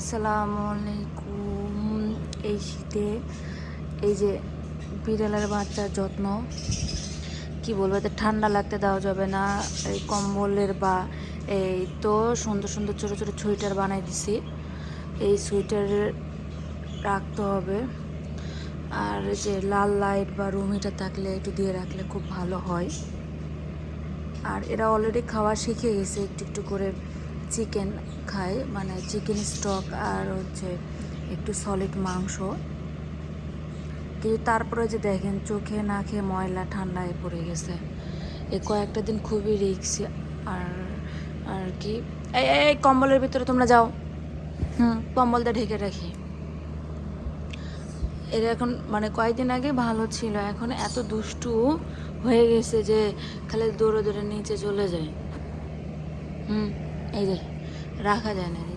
আসসালামু আলাইকুম। এই শীতে এই যে বিড়ালের বাচ্চার যত্ন কি বলবো, এতে ঠান্ডা লাগতে দেওয়া যাবে না। এই কম্বলের বা এই তো সুন্দর সুন্দর ছোটো ছোটো সোয়েটার বানাই দিছি, এই সোয়েটার রাখতে হবে। আর যে লাল লাইট বা রুম হিটার থাকলে একটু দিয়ে রাখলে খুব ভালো হয়। আর এরা অলরেডি খাওয়া শিখে গেছে, একটু একটু করে চিকেন খায়, মানে চিকেন স্টক আর হচ্ছে একটু সলিড মাংস। কিন্তু তারপরে যে দেখেন চোখে না খেয়ে ময়লা ঠান্ডায় পড়ে গেছে। এই কয়েকটা দিন খুবই রিস্কি। আর আর কি এই কম্বলের ভিতরে তোমরা যাও, কম্বলটা ঢেকে রাখি। এরা এখন মানে কয়েকদিন আগে ভালো ছিল, এখন এত দুষ্টু হয়ে গেছে যে খালি দৌড়ে দৌড়ে নিচে চলে যায়। এই যে রাখা যায় না, এই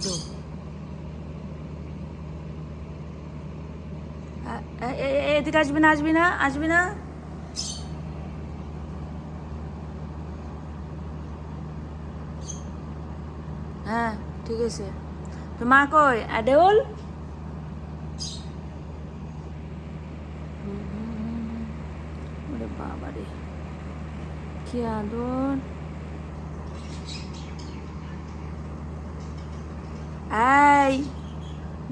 এদিকে আসবি না, আসবি না, আসবি না। হ্যাঁ ঠিক আছে। তো মা কই আদেউল? ওরে বাবা রে, কি আদর। এই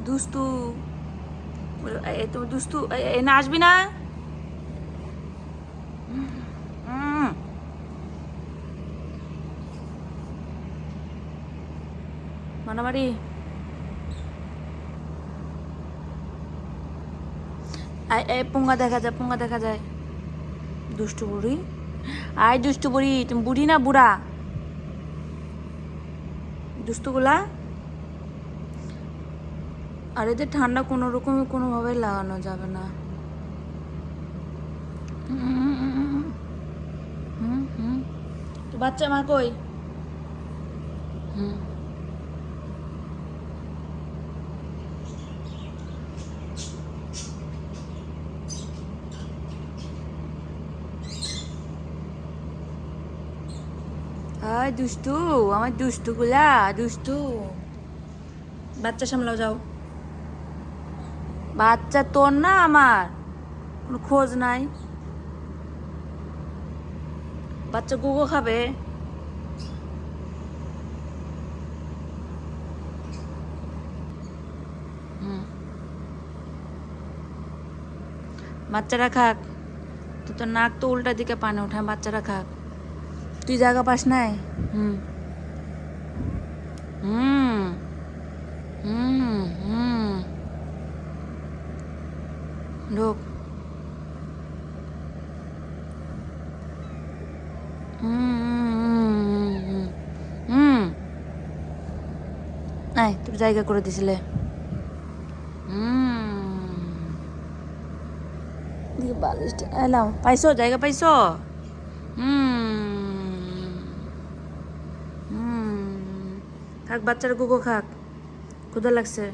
দুষ্টু, তুমি দুষ্টু, না আসবি না। মানামারি পুঙ্গা দেখা যায়, পুঙ্গা দেখা যায়। দুষ্টু বুড়ি, আয় দুষ্টু বুড়ি। তুমি বুড়ি না বুড়া? দুষ্টুগুলা। আর এদের ঠান্ডা কোনো রকমে কোনোভাবে লাগানো যাবে না। তো বাচ্চা মা কই? আয় দুষ্টু, আমার দুষ্টুগুলা দুষ্টু। বাচ্চা সামলাও যাও। বাচ্চা তোর না আমার, কোনো খোঁজ নাই। বাচ্চা গুগো খাবে। বাচ্চারা খাক। তুই তো নাক তো উল্টা দিকে পানে ওঠায়, বাচ্চারা খাক। তুই জায়গা পাস নাই। হুম হুম হুম হুম ঢোক। নাই তোর জায়গা করে দিছিলে। বালিশটা এলাম, পাইছো জায়গা পাইছো। খাক বাচ্চারা গুগো খাক, ক্ষুধা লাগছে।